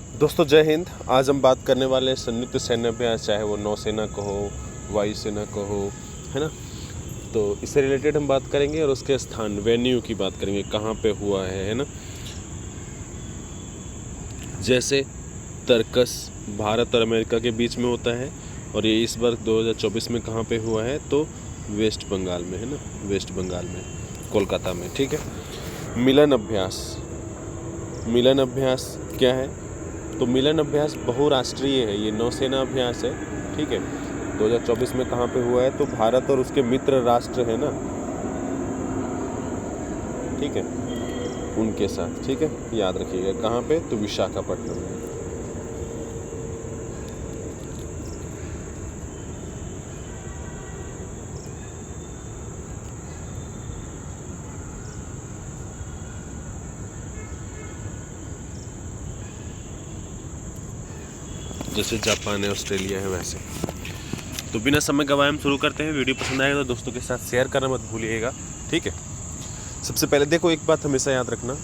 दोस्तों जय हिंद। आज हम बात करने वाले हैं संयुक्त सैन्य अभ्यास, चाहे वो नौसेना को हो, वायुसेना को हो, है ना। तो इससे रिलेटेड हम बात करेंगे और उसके स्थान वेन्यू की बात करेंगे, कहाँ पे हुआ है ना। जैसे तरकस भारत और अमेरिका के बीच में होता है और ये इस बार 2024 में कहाँ पे हुआ है, तो वेस्ट बंगाल में, है ना, वेस्ट बंगाल में, कोलकाता में। ठीक है। मिलन अभ्यास, मिलन अभ्यास क्या है? तो मिलन अभ्यास बहुराष्ट्रीय है, ये नौसेना अभ्यास है। ठीक है। 2024 में कहाँ पे हुआ है, तो भारत और उसके मित्र राष्ट्र है ना, ठीक है, उनके साथ। ठीक है, याद रखिएगा कहाँ पे, तो विशाखापट्टनम में। जैसे जापान है, ऑस्ट्रेलिया है, वैसे। तो बिना समय गवाए हम शुरू करते हैं। वीडियो पसंद आएगा तो दोस्तों के साथ शेयर करना मत भूलिएगा। ठीक है। सबसे पहले देखो, एक बात हमेशा याद रखना,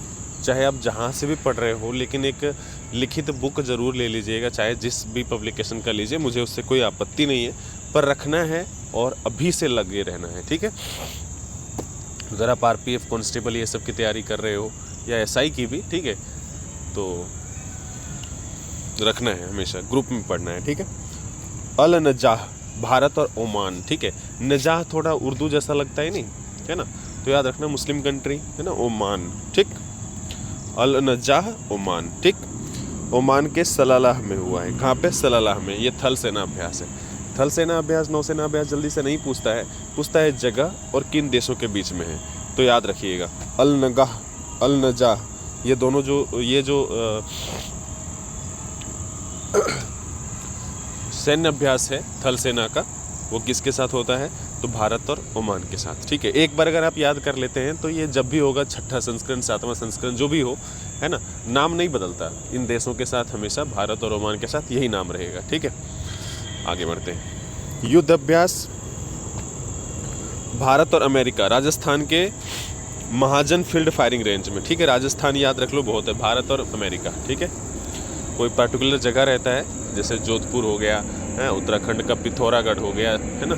चाहे आप जहाँ से भी पढ़ रहे हो, लेकिन एक लिखित बुक ज़रूर ले लीजिएगा, चाहे जिस भी पब्लिकेशन का लीजिए, मुझे उससे कोई आपत्ति नहीं है, पर रखना है और अभी से लगे रहना है। ठीक है। अगर आप RPF कांस्टेबल ये सब की तैयारी कर रहे हो या SI की भी, ठीक है, तो रखना है, हमेशा ग्रुप में पढ़ना है। ठीक है। अल नजाह भारत और ओमान। ठीक है। नजाह थोड़ा उर्दू जैसा लगता है, नहीं है ना, तो याद रखना मुस्लिम कंट्री है ना, ओमान। ठीक। अल नजाह ओमान। ठीक। ओमान के सलालाह में हुआ है। कहाँ पे? सलालाह में। ये थल सेना अभ्यास है। थल सेना अभ्यास, नौसेना अभ्यास जल्दी से नहीं पूछता है जगह और किन देशों के बीच में है, तो याद रखिएगा अल नगाह, अल नजाह, ये दोनों जो सैन्य अभ्यास है थल सेना का, वो किसके साथ होता है, तो भारत और ओमान के साथ। ठीक है। एक बार अगर आप याद कर लेते हैं तो ये जब भी होगा, 6ठा संस्करण, 7वां संस्करण, जो भी हो, है ना, नाम नहीं बदलता। इन देशों के साथ हमेशा भारत और ओमान के साथ यही नाम रहेगा। ठीक है। आगे बढ़ते हैं। युद्ध अभ्यास भारत और अमेरिका, राजस्थान के महाजन फील्ड फायरिंग रेंज में। ठीक है। राजस्थान याद रख लो, बहुत है, भारत और अमेरिका। ठीक है। कोई पर्टिकुलर जगह रहता है, जैसे जोधपुर हो गया है, उत्तराखंड का पिथौरागढ़ हो गया, है ना,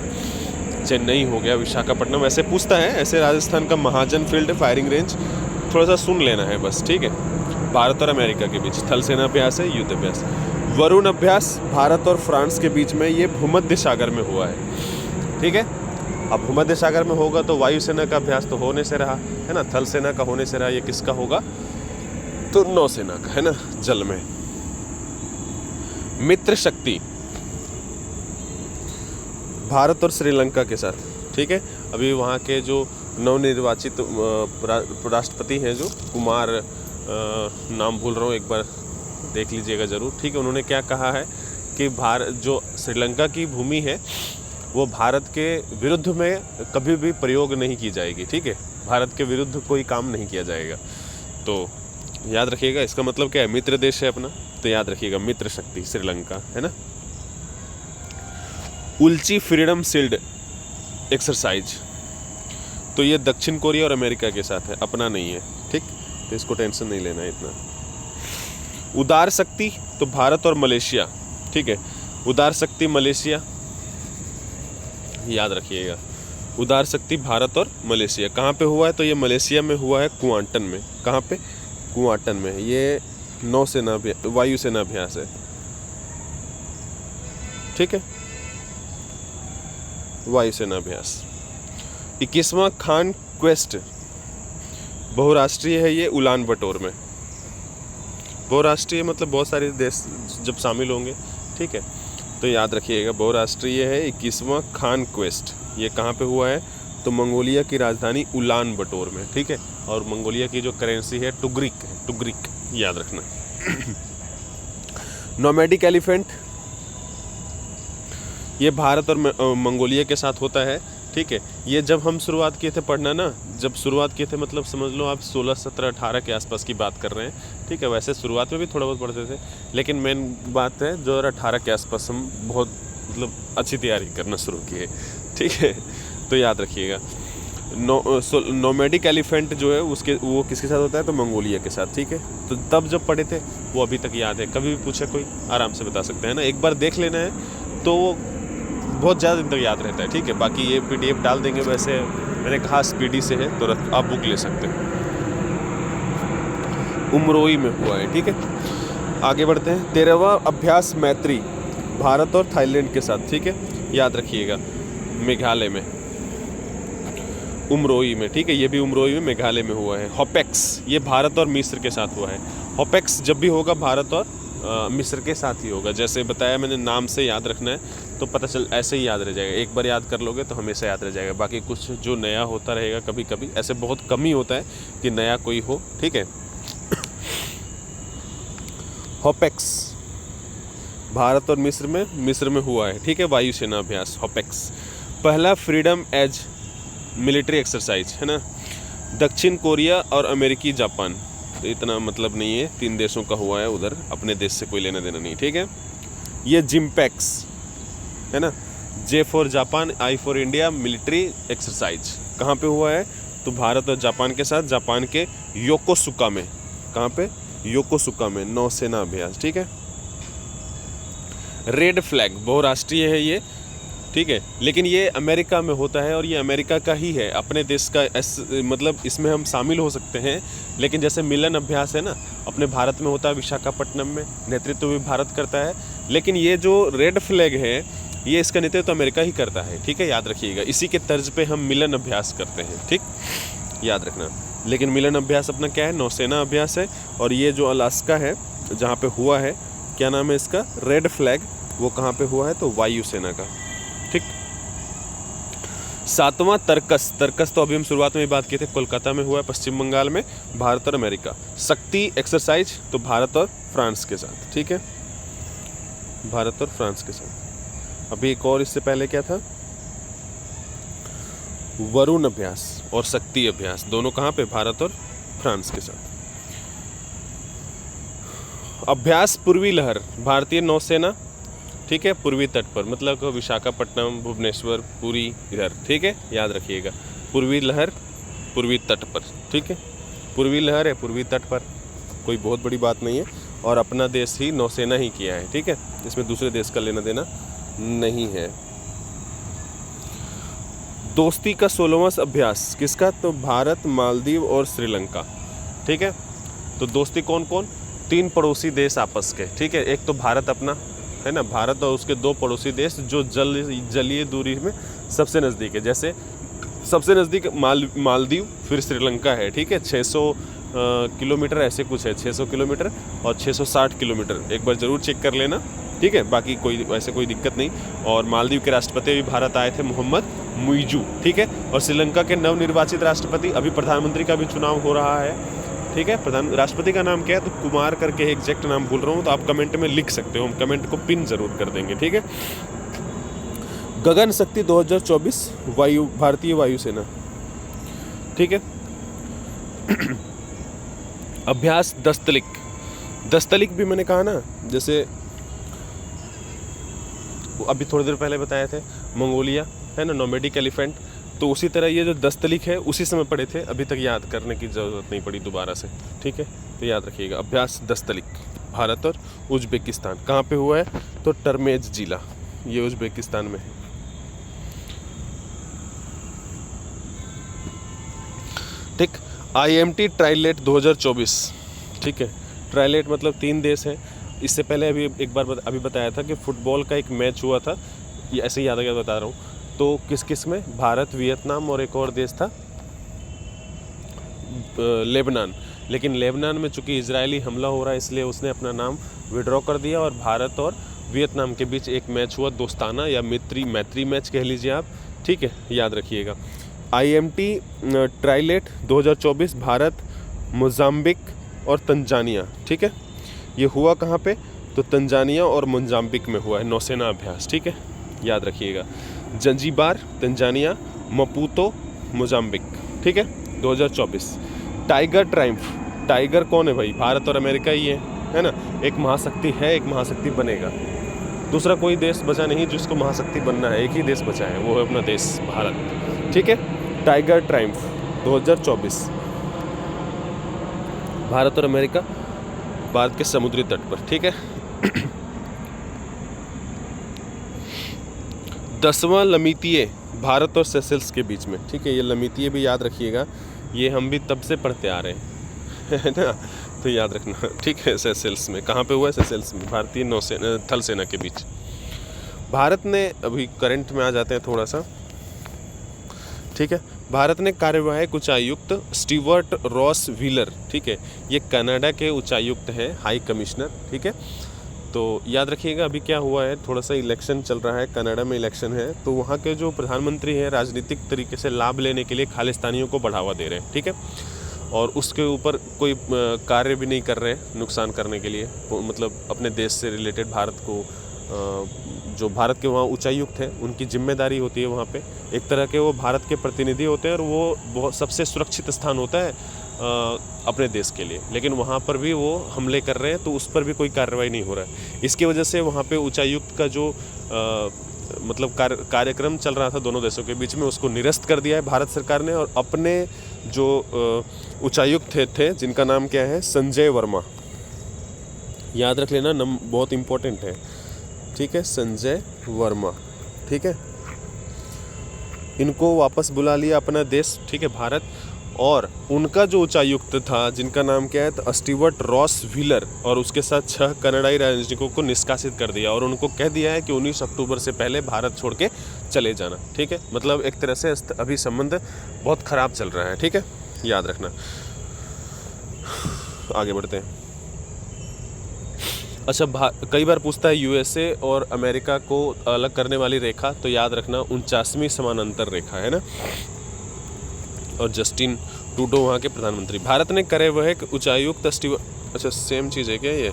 चेन्नई हो गया, विशाखापट्टनम, ऐसे पूछता है। ऐसे राजस्थान का महाजन फील्ड फायरिंग रेंज थोड़ा सा सुन लेना है बस। ठीक है। भारत और अमेरिका के बीच थल सेना अभ्यास है, युद्ध अभ्यास। वरुण अभ्यास भारत और फ्रांस के बीच में, ये भूमध्य सागर में हुआ है। ठीक है। अब भूमध्य सागर में होगा तो वायुसेना का अभ्यास तो होने से रहा, है ना, थल सेना का होने से रहा, ये किसका होगा, तो नौसेना का, है ना, जल में। मित्र शक्ति भारत और श्रीलंका के साथ। ठीक है। अभी वहाँ के जो नवनिर्वाचित राष्ट्रपति हैं, जो कुमार, नाम भूल रहा हूँ, एक बार देख लीजिएगा ज़रूर। ठीक है। उन्होंने क्या कहा है कि जो श्रीलंका की भूमि है, वो भारत के विरुद्ध में कभी भी प्रयोग नहीं की जाएगी। ठीक है। भारत के विरुद्ध कोई काम नहीं किया जाएगा। तो याद रखिएगा, इसका मतलब क्या है, मित्र देश है अपना, तो याद रखिएगा मित्र शक्ति श्रीलंका, है ना। उल्ची फ्रीडम शील्ड एक्सरसाइज, तो ये दक्षिण कोरिया और अमेरिका के साथ है, अपना नहीं है। ठीक। तो इसको टेंशन नहीं लेना है इतना। उदार शक्ति तो भारत और मलेशिया। ठीक है। उदार शक्ति मलेशिया, याद रखिएगा, उदार शक्ति भारत और मलेशिया। कहाँ पे हुआ है, तो ये मलेशिया में हुआ है, कुआंटन में। कहाँ पे? कुआंटन में। ये नौसेना वायुसेना अभ्यास है। ठीक है। वायुसेना अभ्यास। 21वां खान क्वेस्ट बहुराष्ट्रीय है, ये उलान बटोर में। बहुराष्ट्रीय मतलब बहुत सारे देश जब शामिल होंगे। ठीक है। तो याद रखिएगा बहुराष्ट्रीय है। 21वां खान क्वेस्ट, ये कहाँ पे हुआ है, तो मंगोलिया की राजधानी उलान बटोर में। ठीक है। और मंगोलिया की जो करेंसी है टुग्रिक है, टुग्रिक, याद रखना। नोमैडिक एलिफेंट, ये भारत और मंगोलिया के साथ होता है। ठीक है। ये जब हम शुरुआत किए थे पढ़ना ना, जब शुरुआत किए थे, मतलब समझ लो आप 16, 17, 18 के आसपास की बात कर रहे हैं। ठीक है। वैसे शुरुआत में भी थोड़ा बहुत पढ़ते थे, लेकिन मेन बात है 2018 के आसपास हम बहुत मतलब अच्छी तैयारी करना शुरू किए। ठीक है। तो याद रखिएगा नोमैडिक एलिफेंट जो है उसके वो किसके साथ होता है, तो मंगोलिया के साथ, ठीक है। तो तब जब पढ़े थे वो अभी तक याद है, कभी भी पूछे कोई आराम से बता सकते हैं ना, एक बार देख लेना है तो बहुत ज़्यादा दिन तक याद रहता है, ठीक है। बाकी ये PDF डाल देंगे, वैसे मैंने कहा स्पीडी से है तो आप बुक ले सकते हैं। उमरोई में हुआ है, ठीक है। आगे बढ़ते हैं। 13वां अभ्यास मैत्री भारत और थाईलैंड के साथ, ठीक है, याद रखिएगा, मेघालय में, उमरोई में, ठीक है। ये भी उमरोई में मेघालय में हुआ है। हॉपेक्स ये भारत और मिस्र के साथ हुआ है। हॉपेक्स जब भी होगा भारत और मिस्र के साथ ही होगा, जैसे बताया मैंने, नाम से याद रखना है तो पता चल, ऐसे ही याद रह जाएगा। एक बार याद कर लोगे तो हमेशा याद रह जाएगा। बाकी कुछ जो नया होता रहेगा कभी कभी, ऐसे बहुत कम ही होता है कि नया कोई हो, ठीक है। हॉपेक्स भारत और मिस्र में हुआ है, ठीक है, वायुसेना अभ्यास हॉपेक्स। पहला फ्रीडम एज मिलिट्री एक्सरसाइज है ना, दक्षिण कोरिया और अमेरिकी जापान, तो इतना मतलब नहीं है, 3 देशों का हुआ है, उधर अपने देश से कोई लेना देना नहीं, ठीक है। ये जिम्पैक्स है ना, J for Japan, I for India military exercise कहाँ पे हुआ है, तो भारत और जापान के साथ, जापान के योकोसुका में। कहाँ पे, योकोसुका में, नौसेना अभ्यास, ठीक है। रेड फ्लैग बहुराष्ट्रीय है ये, ठीक है, लेकिन ये अमेरिका में होता है और ये अमेरिका का ही है, अपने देश का मतलब इसमें हम शामिल हो सकते हैं। लेकिन जैसे मिलन अभ्यास है ना, अपने भारत में होता है, विशाखापट्टनम में, नेतृत्व भी भारत करता है। लेकिन ये जो रेड फ्लैग है ये इसका नेतृत्व अमेरिका ही करता है, ठीक है, याद रखिएगा। इसी के तर्ज पे हम मिलन अभ्यास करते हैं, ठीक, याद रखना। लेकिन मिलन अभ्यास अपना क्या है, नौसेना अभ्यास है। और ये जो अलास्का है जहाँ पे हुआ है, क्या नाम है इसका, रेड फ्लैग, वो कहाँ पे हुआ है, तो वायुसेना का, ठीक। 7वां तर्कस तो अभी हम शुरुआत में ही बात किए थे, कोलकाता में हुआ है, पश्चिम बंगाल में, भारत और अमेरिका। शक्ति एक्सरसाइज तो भारत और फ्रांस के साथ, ठीक है, भारत और फ्रांस के साथ। अभी एक और इससे पहले क्या था, वरुण अभ्यास और शक्ति अभ्यास, दोनों कहाँ पे, भारत और फ्रांस के साथ। अभ्यास पूर्वी लहर, भारतीय नौसेना, ठीक है, पूर्वी तट पर, मतलब विशाखापट्टनम, भुवनेश्वर, पुरी, इधर, ठीक है, याद रखिएगा। पूर्वी लहर पूर्वी तट पर, ठीक है, पूर्वी लहर है पूर्वी तट पर, कोई बहुत बड़ी बात नहीं है। और अपना देश ही नौसेना ही किया है, ठीक है, इसमें दूसरे देश का लेना देना नहीं है। दोस्ती का 16वां अभ्यास किसका, तो भारत, मालदीव और श्रीलंका, ठीक है। तो दोस्ती कौन कौन, 3 पड़ोसी देश आपस के, ठीक है। एक तो भारत अपना है ना, भारत और उसके 2 पड़ोसी देश जो जलीय दूरी में सबसे नज़दीक है, जैसे सबसे नज़दीक मालदीव, फिर श्रीलंका है, ठीक है, 600 किलोमीटर ऐसे कुछ है, 600 किलोमीटर और 660 किलोमीटर, एक बार ज़रूर चेक कर लेना, ठीक है। बाकी कोई वैसे कोई दिक्कत नहीं। और मालदीव के राष्ट्रपति भी भारत आए थे, मोहम्मद मुइजू, ठीक है। और श्रीलंका के नवनिर्वाचित राष्ट्रपति, अभी प्रधानमंत्री का भी चुनाव हो रहा है, ठीक है। राष्ट्रपति का नाम क्या है, तो कुमार करके, एग्जैक्ट नाम भूल रहा हूँ, तो आप कमेंट में लिख सकते हो, हम कमेंट को पिन जरूर कर देंगे, ठीक है। गगन शक्ति 2024 भारतीय वायुसेना, ठीक है। अभ्यास दस्तलिक भी मैंने कहा ना, जैसे अभी थोड़ी देर पहले बताए थे, मंगोलिया है ना, नोमैडिक एलिफेंट, तो उसी तरह ये जो दस्तलिक है उसी समय पढ़े थे, अभी तक याद करने की ज़रूरत नहीं पड़ी दोबारा से, ठीक है। तो याद रखिएगा, अभ्यास दस्तलिक भारत और उज्बेकिस्तान, कहाँ पे हुआ है, तो टर्मेज जिला, ये उज्बेकिस्तान में है, ठीक। IMT ट्राइलेट 2024, ठीक है। ट्राइलेट मतलब 3 देश है। इससे पहले अभी एक बार अभी बताया था कि फुटबॉल का एक मैच हुआ था, ये ऐसे ही याद आ गया, बता रहा हूँ। तो किस किस में, भारत, वियतनाम और एक और देश था लेबनान। लेकिन लेबनान में चूंकि इजरायली हमला हो रहा है, इसलिए उसने अपना नाम विड्रॉ कर दिया और भारत और वियतनाम के बीच एक मैच हुआ, दोस्ताना या मैत्री मैच कह लीजिए आप, ठीक है, याद रखिएगा। IMT ट्राइलेट 2024 भारत, मोजाम्बिक और तंजानिया, ठीक है। ये हुआ कहाँ पे, तो तंजानिया और मोजाम्बिक में हुआ है, नौसेना अभ्यास, ठीक है, याद रखिएगा। जंजीबार तंजानिया, मपूतो मोजाम्बिक, ठीक है, 2024। टाइगर ट्रायम्फ, टाइगर कौन है भाई, भारत और अमेरिका ही है ना। एक महाशक्ति है, एक महाशक्ति बनेगा, दूसरा कोई देश बचा नहीं जिसको महाशक्ति बनना है, एक ही देश बचा है, वो है अपना देश भारत, ठीक है। Tiger Triumph 2024। भारत और अमेरिका, भारत के समुद्री तट पर, ठीक है। 10वां लमीतीय भारत और सेशेल्स के बीच में, ठीक है। ये लमीतीय भी याद रखिएगा, ये हम भी तब से पढ़ते आ रहे हैं है ना, तो याद रखना, ठीक है। सेशेल्स में कहाँ पे हुआ है? सेशेल्स में, भारतीय नौसेना थल सेना के बीच। भारत ने, अभी करंट में आ जाते हैं थोड़ा सा, ठीक है। भारत ने कार्यवाहक उच्चायुक्त स्टीवर्ट रॉस व्हीलर, ठीक है, ये कनाडा के उच्चायुक्त हैं, हाई कमिश्नर, ठीक है। तो याद रखिएगा अभी क्या हुआ है, थोड़ा सा इलेक्शन चल रहा है, कनाडा में इलेक्शन है, तो वहाँ के जो प्रधानमंत्री हैं राजनीतिक तरीके से लाभ लेने के लिए खालिस्तानियों को बढ़ावा दे रहे हैं, ठीक है। और उसके ऊपर कोई कार्य भी नहीं कर रहे हैं नुकसान करने के लिए, मतलब अपने देश से रिलेटेड भारत को, जो भारत के वहाँ उच्चायुक्त हैं उनकी जिम्मेदारी होती है वहाँ पे, एक तरह के वो भारत के प्रतिनिधि होते हैं और वो बहुत सबसे सुरक्षित स्थान होता है अपने देश के लिए, लेकिन वहाँ पर भी वो हमले कर रहे हैं, तो उस पर भी कोई कार्रवाई नहीं हो रहा है। इसकी वजह से वहाँ पे उच्चायुक्त का जो मतलब कार्यक्रम चल रहा था दोनों देशों के बीच में, उसको निरस्त कर दिया है भारत सरकार ने, और अपने जो उच्चायुक्त थे जिनका नाम क्या है, संजय वर्मा, याद रख लेना, बहुत इम्पोर्टेंट है, ठीक है, संजय वर्मा, ठीक है, इनको वापस बुला लिया अपना देश, ठीक है, भारत। और उनका जो उच्चायुक्त था जिनका नाम क्या है, तो स्टीवर्ट रॉस व्हीलर, और उसके साथ 6 कनाडाई राजनीतिकों को निष्कासित कर दिया और उनको कह दिया है कि 19 अक्टूबर से पहले भारत छोड़ के चले जाना, ठीक है। मतलब एक तरह से अभी संबंध बहुत ख़राब चल रहा है, ठीक है, याद रखना। आगे बढ़ते हैं। अच्छा, कई बार पूछता है यूएसए और अमेरिका को अलग करने वाली रेखा, तो याद रखना 49वीं समानांतर रेखा है ना, और जस्टिन ट्रूडो वहाँ के प्रधानमंत्री। भारत ने कार्यवाहक उच्चायुक्त अच्छा सेम चीज़ है क्या ये?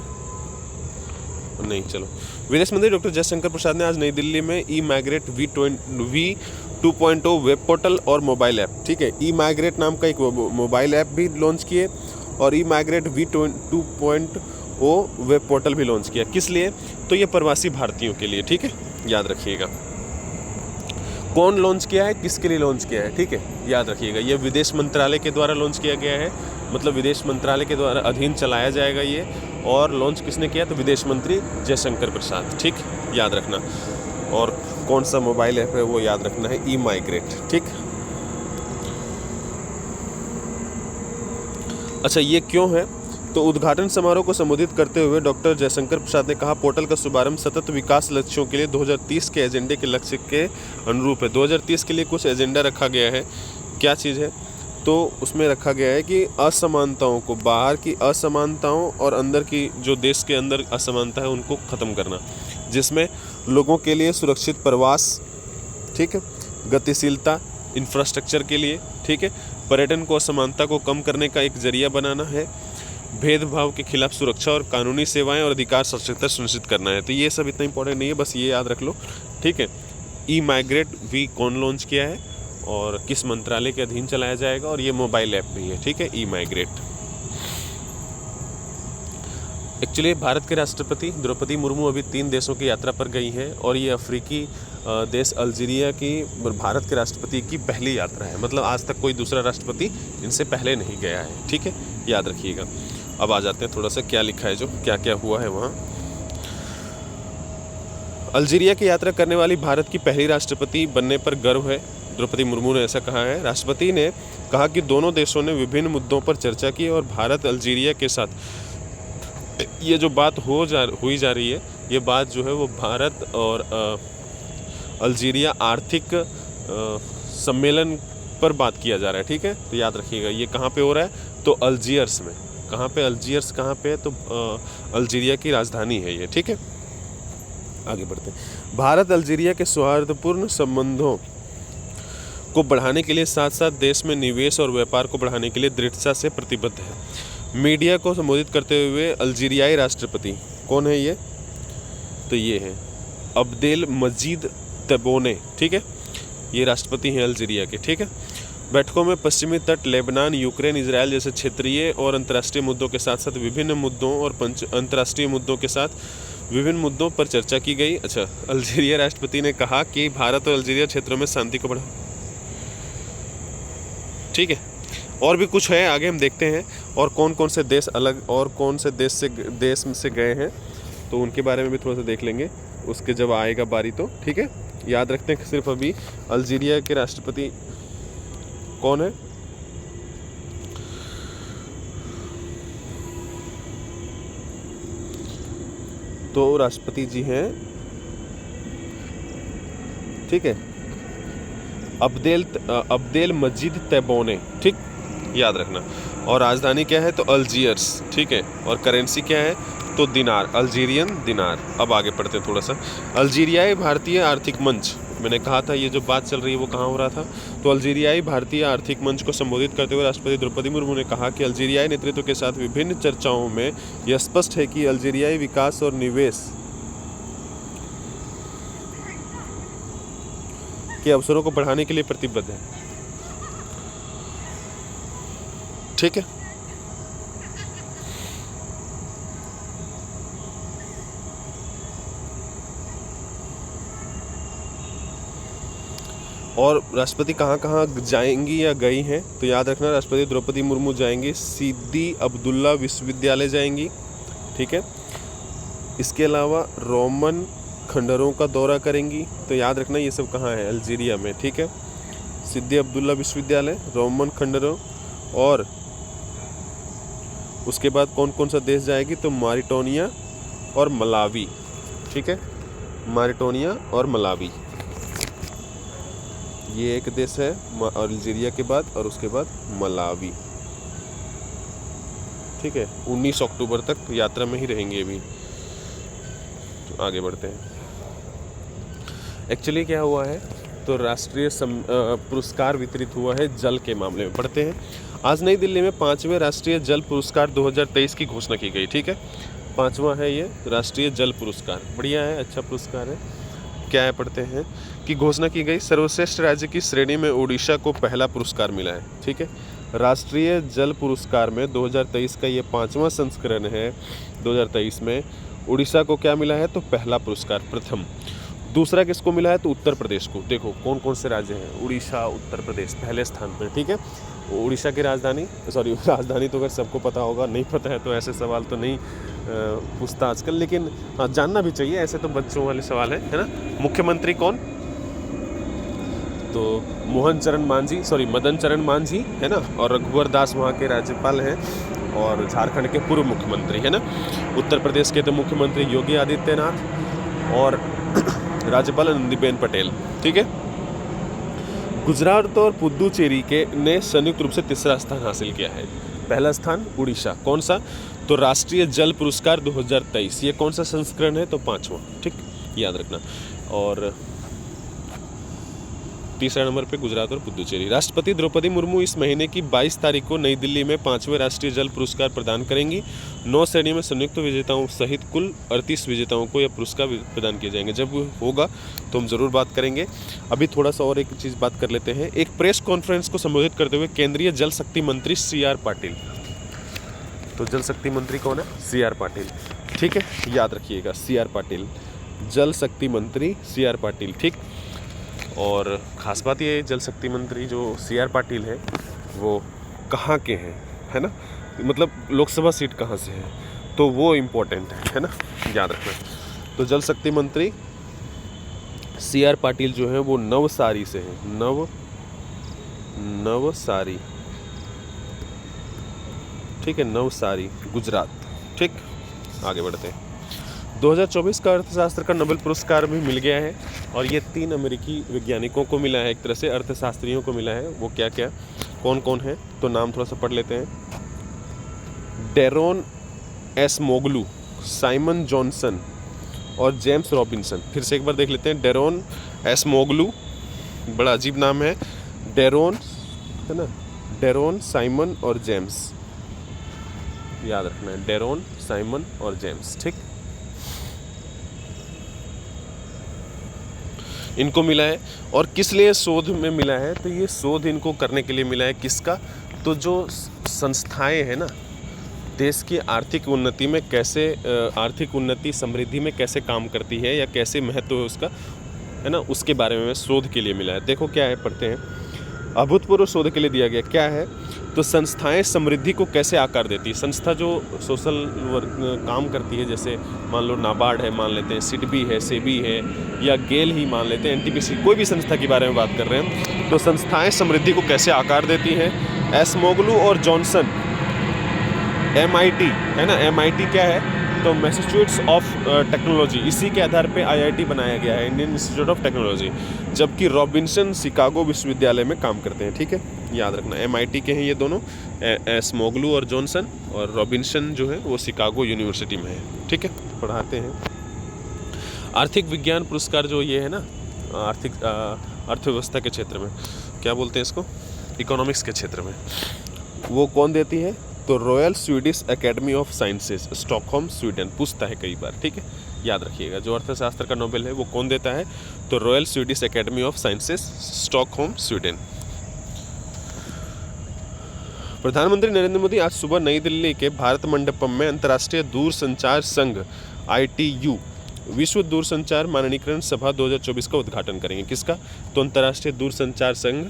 नहीं, चलो। विदेश मंत्री डॉक्टर जयशंकर प्रसाद ने आज नई दिल्ली में ई माइग्रेट V2.0 वेब पोर्टल और मोबाइल ऐप, ठीक है, ई माइग्रेट नाम का एक मोबाइल ऐप भी लॉन्च किए और ई माइग्रेट V2.0 वेब पोर्टल भी लॉन्च किया। किस लिए? तो ये प्रवासी भारतीयों के लिए, ठीक है, याद रखिएगा। कौन लॉन्च किया है, किसके लिए लॉन्च किया है, ठीक है, याद रखिएगा। ये विदेश मंत्रालय के द्वारा लॉन्च किया गया है, मतलब विदेश मंत्रालय के द्वारा अधीन चलाया जाएगा ये, और लॉन्च किसने किया, तो विदेश मंत्री जयशंकर प्रसाद, ठीक, याद रखना। और कौन सा मोबाइल ऐप है वो याद रखना है, ई माइग्रेट, ठीक। अच्छा, ये क्यों है? तो उद्घाटन समारोह को संबोधित करते हुए डॉक्टर जयशंकर प्रसाद ने कहा, पोर्टल का शुभारंभ सतत विकास लक्ष्यों के लिए 2030 के एजेंडे के लक्ष्य के अनुरूप है। 2030 के लिए कुछ एजेंडा रखा गया है, क्या चीज़ है? तो उसमें रखा गया है कि असमानताओं को, बाहर की असमानताओं और अंदर की जो देश के अंदर असमानता है उनको ख़त्म करना, जिसमें लोगों के लिए सुरक्षित प्रवास, ठीक है, गतिशीलता, इंफ्रास्ट्रक्चर के लिए, ठीक है, पर्यटन को, असमानता को कम करने का एक जरिया बनाना है, भेदभाव के खिलाफ सुरक्षा और कानूनी सेवाएं और अधिकार सशक्तता सुनिश्चित करना है। तो ये सब इतना इंपॉर्टेंट नहीं है, बस ये याद रख लो, ठीक है। ई माइग्रेट भी कौन लॉन्च किया है और किस मंत्रालय के अधीन चलाया जाएगा, और ये मोबाइल ऐप भी है, ठीक है, ई माइग्रेट। एक्चुअली भारत के राष्ट्रपति द्रौपदी मुर्मू अभी 3 देशों की यात्रा पर गई हैं, और ये अफ्रीकी देश अल्जीरिया की भारत के राष्ट्रपति की पहली यात्रा है, मतलब आज तक कोई दूसरा राष्ट्रपति इनसे पहले नहीं गया है, ठीक है, याद रखिएगा। अब आ जाते हैं थोड़ा सा क्या लिखा है, जो क्या क्या हुआ है वहाँ। अल्जीरिया की यात्रा करने वाली भारत की पहली राष्ट्रपति बनने पर गर्व है, द्रौपदी मुर्मू ने ऐसा कहा है। राष्ट्रपति ने कहा कि दोनों देशों ने विभिन्न मुद्दों पर चर्चा की और भारत अल्जीरिया के साथ ये जो बात हुई जा रही है, ये बात जो है वो भारत और अल्जीरिया आर्थिक सम्मेलन पर बात किया जा रहा है, ठीक है, तो याद रखिएगा। ये कहाँ पे हो रहा है? तो अल्जीयर्स में। कहाँ पे? अल्जीयर्स कहाँ पे है? तो अल्जीरिया की राजधानी है ये, ठीक है। आगे बढ़ते हैं। भारत अल्जीरिया के सौहार्दपूर्ण संबंधों को बढ़ाने के लिए साथ साथ देश में निवेश और व्यापार को बढ़ाने के लिए दृढ़ता से प्रतिबद्ध है। मीडिया को संबोधित करते हुए अल्जीरियाई राष्ट्रपति, कौन है ये? तो ये है अब्देल मजीद तबोने, ठीक है, ये राष्ट्रपति हैं अल्जीरिया के, ठीक है। बैठकों में पश्चिमी तट, लेबनान, यूक्रेन, इजराइल जैसे क्षेत्रीय और अंतर्राष्ट्रीय मुद्दों के साथ साथ विभिन्न मुद्दों और अंतर्राष्ट्रीय मुद्दों के साथ विभिन्न मुद्दों पर चर्चा की गई। अच्छा, अल्जीरिया राष्ट्रपति ने कहा कि भारत और अल्जीरिया क्षेत्रों में शांति को ठीक है, और भी कुछ है आगे हम देखते हैं, और कौन कौन से देश अलग और कौन से देश से गए हैं तो उनके बारे में भी थोड़ा सा देख लेंगे उसके जब आएगा बारी तो। ठीक है, याद रखते हैं सिर्फ अभी अल्जीरिया के राष्ट्रपति कौन है, तो राष्ट्रपति जी हैं, ठीक है, अब्देल मजीद तैबोने, ठीक, याद रखना। और राजधानी क्या है तो अल्जीयर्स, ठीक है, और करेंसी क्या है तो दिनार, अल्जीरियन दिनार। अब आगे पढ़ते हैं थोड़ा सा। अल्जीरियाई भारतीय आर्थिक मंच, मैंने कहा था ये जो बात चल रही है वो कहाँ हो रहा था, तो अल्जीरियाई भारतीय आर्थिक मंच को संबोधित करते हुए राष्ट्रपति द्रौपदी मुर्मू ने कहा कि अल्जीरियाई नेतृत्व के साथ विभिन्न चर्चाओं में यह स्पष्ट है कि अल्जीरियाई विकास और निवेश के अवसरों को बढ़ाने के लिए प्रतिबद्ध है। ठीक है, और राष्ट्रपति कहाँ कहाँ जाएंगी या गई हैं तो याद रखना, राष्ट्रपति द्रौपदी मुर्मू जाएंगी सिद्दी अब्दुल्ला विश्वविद्यालय जाएंगी, ठीक है। इसके अलावा रोमन खंडरों का दौरा करेंगी, तो याद रखना ये सब कहाँ है, अल्जीरिया में, ठीक है। सिद्दी अब्दुल्ला विश्वविद्यालय, रोमन खंडरों, और उसके बाद कौन कौन सा देश जाएगी तो मॉरिटानिया और मलावी, ठीक है, मॉरिटानिया और मलावी, ये एक देश है अल्जीरिया के बाद, और उसके बाद मलावी, ठीक है। 19 अक्टूबर तक यात्रा में ही रहेंगे अभी। आगे बढ़ते हैं। एक्चुअली क्या हुआ है तो राष्ट्रीय पुरस्कार वितरित हुआ है जल के मामले में। पढ़ते हैं। आज नई दिल्ली में 5वें राष्ट्रीय जल पुरस्कार 2023 की घोषणा की गई, ठीक है। 5वां है ये राष्ट्रीय जल पुरस्कार, बढ़िया है, अच्छा पुरस्कार है। क्या है पढ़ते हैं कि घोषणा की गई, सर्वश्रेष्ठ राज्य की श्रेणी में उड़ीसा को पहला पुरस्कार मिला है, ठीक है। राष्ट्रीय जल पुरस्कार में 2023 का ये 5वां संस्करण है। 2023 में उड़ीसा को क्या मिला है तो पहला पुरस्कार, प्रथम। दूसरा किसको मिला है तो उत्तर प्रदेश को। देखो कौन कौन से राज्य हैं, उड़ीसा, उत्तर प्रदेश पहले स्थान पर, ठीक है। उड़ीसा की राजधानी तो अगर सबको पता होगा, नहीं पता है तो ऐसे सवाल तो नहीं पूछता आजकल, लेकिन हाँ जानना भी चाहिए, ऐसे तो बच्चों वाले सवाल है ना। मुख्यमंत्री कौन तो मदन चरण मांझी है ना, और रघुवर दास वहाँ के राज्यपाल हैं, और झारखंड के पूर्व मुख्यमंत्री है ना। उत्तर प्रदेश के तो मुख्यमंत्री योगी आदित्यनाथ और राज्यपाल आनंदीबेन पटेल, ठीक है। गुजरात और पुदुचेरी के ने संयुक्त रूप से तीसरा स्थान हासिल किया है। पहला स्थान उड़ीसा, कौन सा तो राष्ट्रीय जल पुरस्कार 2023, ये कौन सा संस्करण है तो 5वां, ठीक, याद रखना। और तीसरा नंबर पे गुजरात और पुदुचेरी। राष्ट्रपति द्रौपदी मुर्मू इस महीने की 22 तारीख को नई दिल्ली में 5वें राष्ट्रीय जल पुरस्कार प्रदान करेंगी। 9 श्रेणी में संयुक्त विजेताओं सहित कुल 38 विजेताओं को यह पुरस्कार प्रदान किए जाएंगे। जब होगा तो हम जरूर बात करेंगे। अभी थोड़ा सा और एक चीज़ बात कर लेते हैं। एक प्रेस कॉन्फ्रेंस को संबोधित करते हुए केंद्रीय जल शक्ति मंत्री CR पाटिल, तो जल शक्ति मंत्री कौन है CR पाटिल, ठीक है, याद रखिएगा CR पाटिल, जल शक्ति मंत्री CR पाटिल, ठीक। और ख़ास बात ये जल शक्ति मंत्री जो CR पाटिल है वो कहाँ के हैं, है ना, मतलब लोकसभा सीट कहाँ से है, तो वो इम्पोर्टेंट है ना, याद रखना। तो जल शक्ति मंत्री CR पाटिल जो है वो नवसारी से है, नवसारी, ठीक है, नवसारी, गुजरात, ठीक। आगे बढ़ते हैं। 2024 का अर्थशास्त्र का नोबेल पुरस्कार भी मिल गया है, और ये 3 अमेरिकी वैज्ञानिकों को मिला है, एक तरह से अर्थशास्त्रियों को मिला है। वो क्या क्या कौन कौन है तो नाम थोड़ा सा पढ़ लेते हैं। डेरोन एसमोगलू, साइमन जॉनसन और जेम्स रॉबिन्सन। फिर से एक बार देख लेते हैं। डेरोन एसमोगलू, बड़ा अजीब नाम है, डेरोन है ना, डेरोन, साइमन और जेम्स, याद रखना है, डेरोन, साइमन और जेम्स, ठीक। इनको मिला है, और किस लिए शोध में मिला है तो ये शोध इनको करने के लिए मिला है, किसका तो जो संस्थाएं हैं ना, देश की आर्थिक उन्नति में कैसे, आर्थिक उन्नति समृद्धि में कैसे काम करती है या कैसे महत्व है उसका, है ना, उसके बारे में शोध के लिए मिला है। देखो क्या है, पढ़ते हैं। अभूतपूर्व शोध के लिए दिया गया। क्या है? तो संस्थाएं समृद्धि को कैसे आकार देती है। संस्था जो सोशल वर्क काम करती है, जैसे मान लो नाबार्ड है, मान लेते हैं सिडबी है, सेबी है, या गेल ही मान लेते हैं, एनटीपीसी, कोई भी संस्था के बारे में बात कर रहे हैं, तो संस्थाएं समृद्धि को कैसे आकार देती हैं। एसमोगलू और जॉनसन, MIT है ना, MIT क्या है? तो मैसेच्यूसेट्स ऑफ टेक्नोलॉजी, इसी के आधार पे IIT बनाया गया है, इंडियन इंस्टीट्यूट ऑफ टेक्नोलॉजी, जबकि रॉबिन्सन शिकागो विश्वविद्यालय में काम करते हैं। ठीक है, याद रखना, MIT के हैं ये दोनों, एसमोगलू और जॉनसन, और रॉबिन्सन जो है वो शिकागो यूनिवर्सिटी में है। ठीक है, पढ़ाते हैं। आर्थिक विज्ञान पुरस्कार जो ये है ना, आर्थिक अर्थव्यवस्था के क्षेत्र में, क्या बोलते हैं इसको, इकोनॉमिक्स के क्षेत्र में, वो कौन देती है? तो royal Swedish academy of sciences, Stockholm, Sweden. पूछता है कई बार। ठीक है, याद रखिएगा, जो अर्थशास्त्र का नोबेल है वो कौन देता है? तो royal Swedish academy of sciences, Stockholm, Sweden. प्रधानमंत्री नरेंद्र मोदी आज सुबह नई दिल्ली के भारत मंडपम में अंतर्राष्ट्रीय दूरसंचार संघ ITU विश्व दूरसंचार मानकीकरण सभा 2024 का उद्घाटन करेंगे। किसका? तो अंतर्राष्ट्रीय दूरसंचार संघ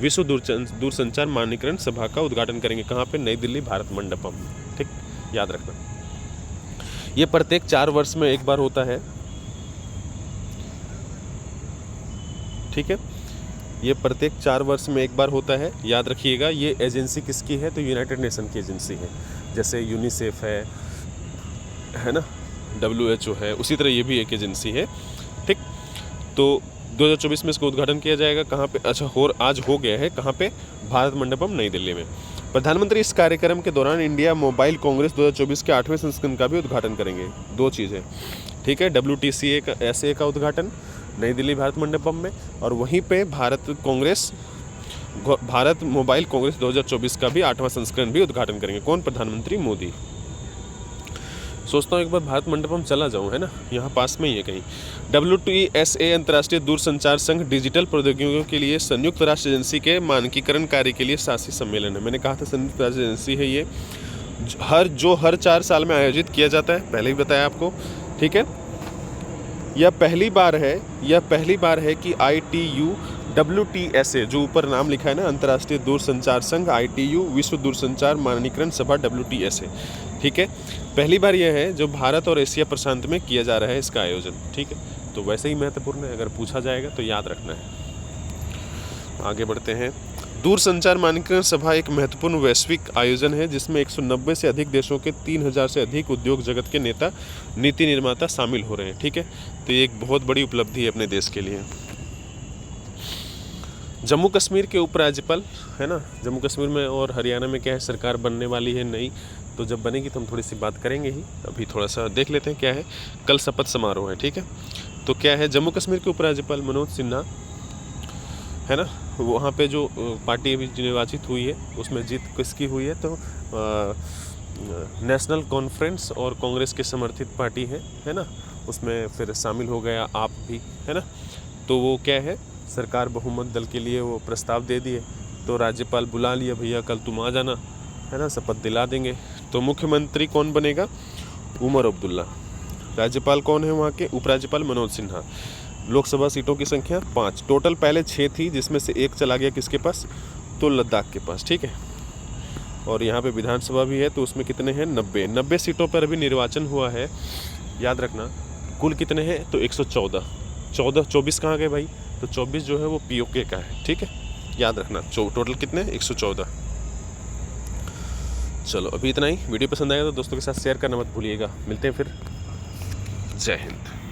विश्व दूरसंचार मानकीकरण सभा का उद्घाटन करेंगे। कहाँ पे? नई दिल्ली भारत मंडपम। ठीक, याद रखना। ये प्रत्येक 4 वर्ष में एक बार होता है। ठीक है, ये प्रत्येक 4 वर्ष में एक बार होता है, याद रखिएगा। ये एजेंसी किसकी है? तो यूनाइटेड नेशन की एजेंसी है, जैसे यूनिसेफ है ना, WHO है, उसी तरह ये भी एक एजेंसी है। ठीक, तो 2024 में इसका उद्घाटन किया जाएगा। कहाँ पे? अच्छा, आज हो गया है। कहाँ पे? भारत मंडपम, नई दिल्ली में। प्रधानमंत्री इस कार्यक्रम के दौरान इंडिया मोबाइल कांग्रेस 2024 के 8वें संस्करण का भी उद्घाटन करेंगे। 2 चीज़ें। ठीक है, WTCA का उद्घाटन नई दिल्ली भारत मंडपम में, और वहीं पे भारत मोबाइल कांग्रेस 2024 का भी 8वां संस्करण भी उद्घाटन करेंगे। कौन? प्रधानमंत्री मोदी। सोचता हूँ एक बार भारत मंडपम चला जाऊँ, है ना, यहाँ पास में ही है कहीं। WTSA अंतर्राष्ट्रीय दूरसंचार संघ डिजिटल प्रौद्योगिकियों के लिए संयुक्त राष्ट्र एजेंसी के मानकीकरण कार्य के लिए शासी सम्मेलन है। मैंने कहा था संयुक्त राष्ट्र एजेंसी है ये, हर 4 साल में आयोजित किया जाता है, पहले ही बताया आपको। ठीक है, यह पहली बार है कि ITU WTSA, जो ऊपर नाम लिखा है ना, अंतर्राष्ट्रीय दूरसंचार संघ ITU विश्व दूरसंचार मानकीकरण सभा WTSA, ठीक है, पहली बार यह है जो भारत और एशिया प्रशांत में किया जा रहा है इसका आयोजन। ठीक है, तो वैसे ही महत्वपूर्ण है, अगर पूछा जाएगा तो याद रखना है। आगे बढ़ते हैं। दूरसंचार मानकीकरण सभा एक महत्वपूर्ण वैश्विक आयोजन है जिसमें 190 से अधिक देशों के 3000 से अधिक उद्योग जगत के नेता, नीति निर्माता शामिल हो रहे हैं। ठीक है, तो ये एक बहुत बड़ी उपलब्धि है अपने देश के लिए। जम्मू कश्मीर के उपराज्यपाल है ना, जम्मू कश्मीर में और हरियाणा में क्या है, सरकार बनने वाली है नई, तो जब बनेगी तो हम थोड़ी सी बात करेंगे ही। अभी थोड़ा सा देख लेते हैं क्या है। कल शपथ समारोह है। ठीक है, तो क्या है, जम्मू कश्मीर के उपराज्यपाल मनोज सिन्हा है ना, वहाँ पे जो पार्टी अभी निर्वाचित हुई है उसमें जीत किसकी हुई है, तो नेशनल कॉन्फ्रेंस और कांग्रेस के समर्थित पार्टी है ना, उसमें फिर शामिल हो गया आप भी, है ना। तो वो क्या है, सरकार बहुमत दल के लिए वो प्रस्ताव दे दिए, तो राज्यपाल बुला लिया, भैया कल तुम आ जाना, है ना, शपथ दिला देंगे। तो मुख्यमंत्री कौन बनेगा, उमर अब्दुल्ला। राज्यपाल कौन है वहाँ के, उपराज्यपाल मनोज सिन्हा। लोकसभा सीटों की संख्या 5, टोटल पहले 6 थी जिसमें से 1 चला गया किसके पास, तो लद्दाख के पास। ठीक है, और यहाँ पे विधानसभा भी है, तो उसमें कितने हैं, 90 सीटों पर अभी निर्वाचन हुआ है, याद रखना। कुल कितने हैं, तो 114, 24 कहाँ गए भाई, तो 24 जो है वो POK का है। ठीक है, याद रखना, टोटल कितने, 114। चलो अभी इतना ही। वीडियो पसंद आएगा तो दोस्तों के साथ शेयर करना मत भूलिएगा। मिलते हैं फिर, जय हिंद।